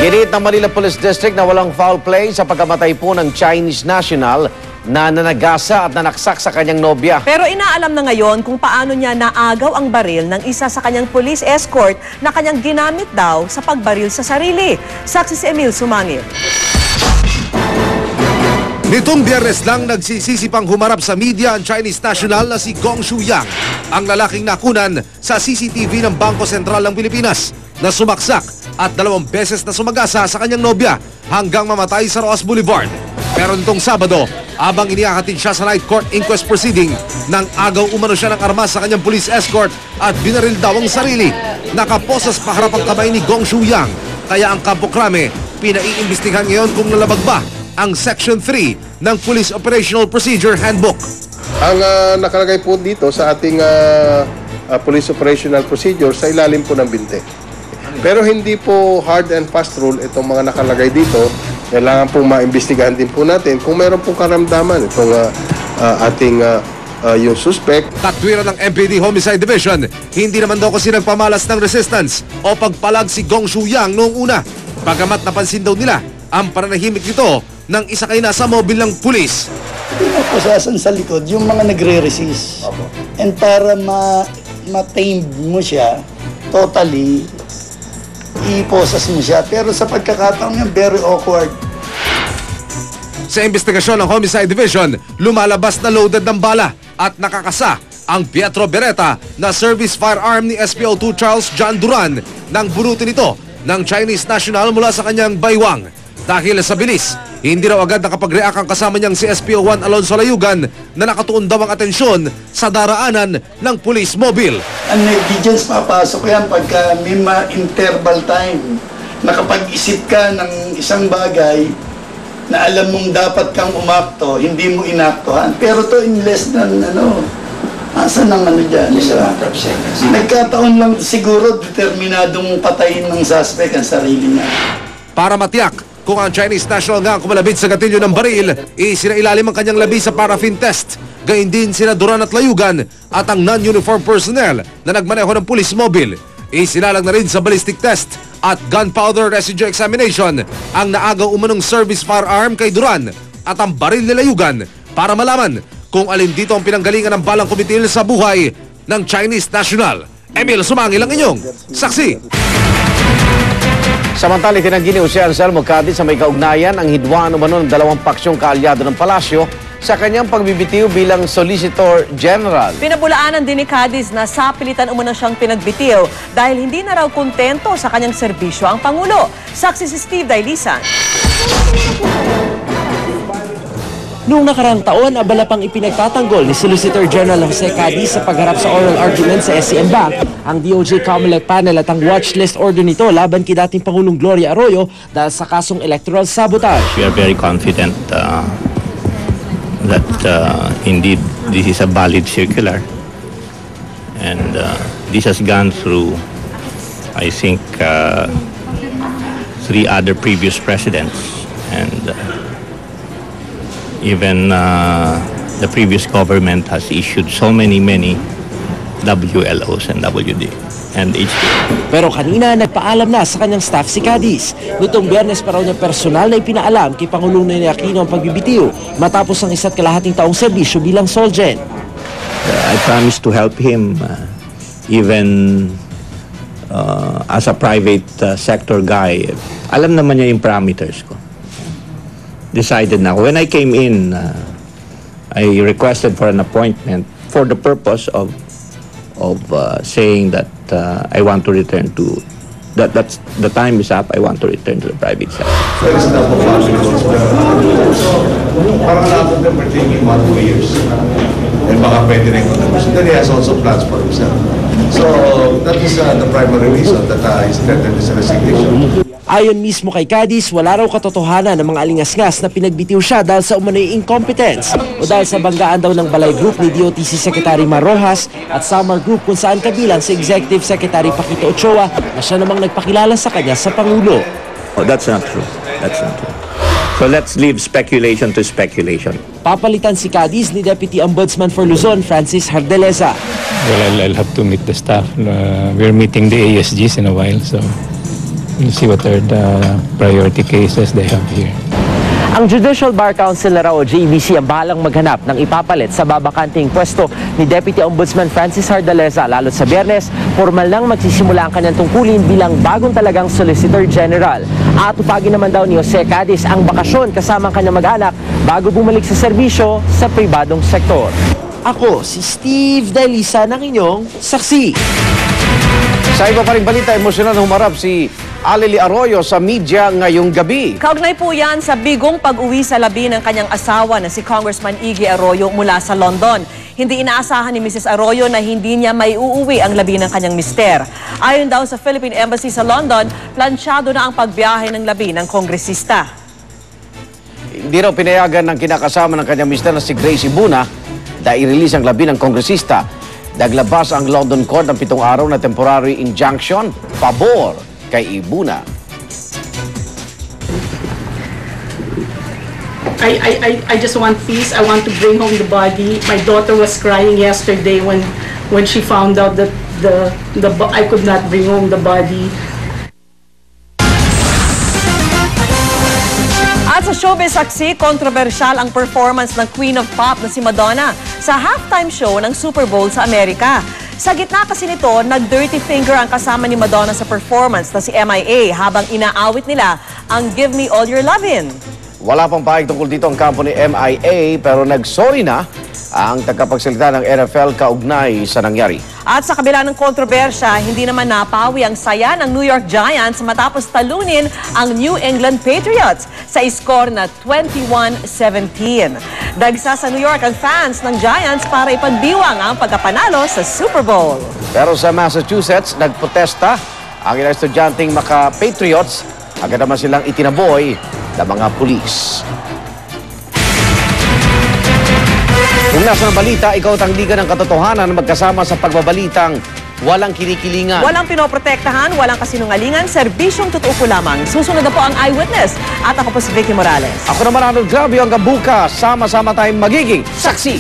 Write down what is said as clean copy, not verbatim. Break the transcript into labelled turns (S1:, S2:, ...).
S1: Ginit ng Manila Police District na walang foul play sa pagkamatay po ng Chinese national na nanagasa at nanaksak sa kanyang nobya.
S2: Pero inaalam na ngayon kung paano niya naagaw ang baril ng isa sa kanyang police escort na kanyang ginamit daw sa pagbaril sa sarili. Saksi si Emil Sumangil.
S3: Nitong Biyernes lang nagsisisipang humarap sa media ang Chinese national na si Gong Shuyang, ang lalaking nakunan sa CCTV ng Bangko Sentral ng Pilipinas na sumaksak at 2 beses na sumagasa sa kanyang nobya hanggang mamatay sa Roas Boulevard. Pero nitong Sabado, abang inihahatid siya sa night court inquest proceeding, nang agaw umano siya ng armas sa kanyang police escort at binaril daw ang sarili. Nakaposas pa harap ang kamay ni Gong Shuyang, kaya ang Kampo Krame pinaiimbestigahan ngayon kung nalabag ba ang Section 3 ng Police Operational Procedure Handbook.
S4: Ang nakalagay po dito sa ating Police Operational Procedure sa ilalim po ng binte. Pero hindi po hard and fast rule itong mga nakalagay dito. Kailangan pong maimbestigahan din po natin kung meron pong karamdaman itong ating yung suspect.
S3: Katwiran ng MPD Homicide Division, hindi naman daw kasi nagpamalas ng resistance o pagpalag si Gong Shuyang noong una. Bagamat napansin daw nila ang pananahimik nito nang isakay na sa mobil ng pulis.
S5: Pinaposasan sa likod yung mga nagre-resist. And para ma-tame mo siya, totally, iposas mo siya. Pero sa pagkakataon yan, very awkward.
S3: Sa investigasyon ng Homicide Division, lumalabas na loaded ng bala at nakakasa ang Pietro Beretta na service firearm ni SPO2 Charles John Duran nang bunutin ito ng Chinese national mula sa kanyang baywang. Dahil sa bilis, hindi raw agad nakapag-react ang kasama niyang si SPO1 Alonso Layugan na nakatuon daw ang atensyon sa daraanan ng police mobile.
S5: Ang negligence, papasok yan pagka may ma-interval time. Nakapag-isip ka ng isang bagay na alam mong dapat kang umakto, hindi mo inaktohan. Pero to in less than, asa nang dyan? Nagkataon lang siguro determinadong patayin ng suspect ang sarili niya.
S3: Para matiyak kung ang Chinese national nga kumalabit sa gatilyo ng baril, isinailalim ang kanyang labi sa paraffin test. Gayun din sina Duran at Layugan at ang non-uniform personnel na nagmaneho ng police mobile. Isinalang na rin sa ballistic test at gunpowder residue examination ang naagaw umanong service firearm kay Duran at ang baril ni Layugan para malaman kung alin dito ang pinanggalingan ng balang kumitil sa buhay ng Chinese national. Emil Sumangil ang inyong saksi.
S1: Samantala, itinanggi ni Jose Anselmo Cadiz sa may kaugnayan ang hidwaan umano ng 2 paksyong kaalyado ng palasyo sa kanyang pagbibitiw bilang Solicitor General.
S2: Pinabulaanan din ni Cadiz na sapilitan umano siyang pinagbitiw dahil hindi na raw kontento sa kanyang serbisyo ang Pangulo. Saksi si Steve Dailisan.
S6: Noong nakaraang taon, abala pang ipinagtatanggol ni Solicitor General Jose Cadiz sa pagharap sa oral argument sa SCM Bank, ang DOJ Comelec panel at ang watchlist order nito laban kay dating Pangulong Gloria Arroyo dahil sa kasong electoral sabotage.
S7: We are very confident that indeed this is a valid circular, and this has gone through, I think, 3 other previous presidents, and even the previous government has issued so many WLOs and WD and HD.
S6: Pero kanina nagpaalam na sa kanyang staff si Cadiz. Nitong Biyernes pa raw niya personal na ipinaalam kay Pangulong Ninoy Aquino ang pagbibitiw matapos ang 1 kalahating taong serbisyo bilang Solgen.
S7: I promise to help him even as a private sector guy. Alam naman niya yung parameters ko. Decided na. When I came in, I requested for an appointment for the purpose of saying that I want to return to that's the time is up. I want to return to the private sector.
S8: There is enough of hospitals parang labog na pertaining 1-2 years. And baka pwede rin ko naman. So then he has also plans for himself. So that is the primary reason that he's threatened his resignation.
S6: Ayon mismo kay Cadiz, wala raw katotohanan ng mga alingas-ngas na pinagbitiw siya dahil sa umano'y incompetence o dahil sa banggaan daw ng Balay Group ni DOTC Secretary Mar Rojas at Samar Group kung saan kabilang si Executive Secretary Paquito Ochoa na siya namang nagpakilala sa kanya sa Pangulo.
S7: Oh, that's not true. That's not true. So let's leave speculation to speculation.
S6: Papalitan si Cadiz ni Deputy Ombudsman for Luzon, Francis Hardeleza.
S9: Well, I'll have to meet the staff. We're meeting the ASGs in a while, so You see what are the priority cases they have here.
S6: Ang Judicial Bar Council na raw o JBC ang bahalang maghanap ng ipapalit sa babakanting pwesto ni Deputy Ombudsman Francis Hardaleza. Lalo sa Biyernes, formal lang magsisimula ang kanyang tungkulin bilang bagong talagang Solicitor General. At upagin naman daw ni Jose Cadiz ang bakasyon kasama ang kanyang mag-anak bago bumalik sa serbisyo sa pribadong sektor. Ako, si Steve Dailisa ng inyong saksi.
S1: Sa iba pa ring balita, emosyonal na humarap si Aleli Arroyo sa media ngayong gabi.
S2: Kaugnay po yan sa bigong pag-uwi sa labi ng kanyang asawa na si Congressman Iggy Arroyo mula sa London. Hindi inaasahan ni Mrs. Arroyo na hindi niya may uuwi ang labi ng kanyang mister. Ayon daw sa Philippine Embassy sa London, plansyado na ang pagbiyahe ng labi ng kongresista.
S1: Hindi raw pinayagan ng kinakasama ng kanyang mister na si Gracie Buna na i-release ang labi ng kongresista. Naglabas ang London Court ng 7 araw na temporary injunction pabor kay Ibuna.
S10: I just want peace. I want to bring home the body. My daughter was crying yesterday when she found out that I could not bring home the body.
S2: At sa showbiz saksi, kontrobersyal ang performance ng Queen of Pop na si Madonna sa halftime show ng Super Bowl sa Amerika. Sa gitna kasi nito, nag-dirty finger ang kasama ni Madonna sa performance na si MIA habang inaawit nila ang Give Me All Your Lovin'.
S1: Wala pang pahig tungkol dito ang kampo ni MIA pero nagsorry na ang tagapagsalita ng NFL kaugnay sa nangyari.
S2: At sa kabila ng kontrobersya, hindi naman napawi ang saya ng New York Giants matapos talunin ang New England Patriots sa score na 21-17. Dagsa sa New York ang fans ng Giants para ipagdiwang ang pagkapanalo sa Super Bowl.
S1: Pero sa Massachusetts, nagprotesta ang ilang estudyanteng maka-Patriots. Agad naman silang itinaboy ng mga pulis. Kung nasa ng balita, ikaw tangdigan ng katotohanan magkasama sa pagbabalitang walang kinikilingan.
S2: Walang pinoprotektahan, walang kasinungalingan, serbisyong totoo po lamang. Susunod na po ang Eyewitness at ako po si Vicky Morales.
S1: Ako naman Arnold Gravio, hanggang bukas, sama-sama tayong magiging saksi.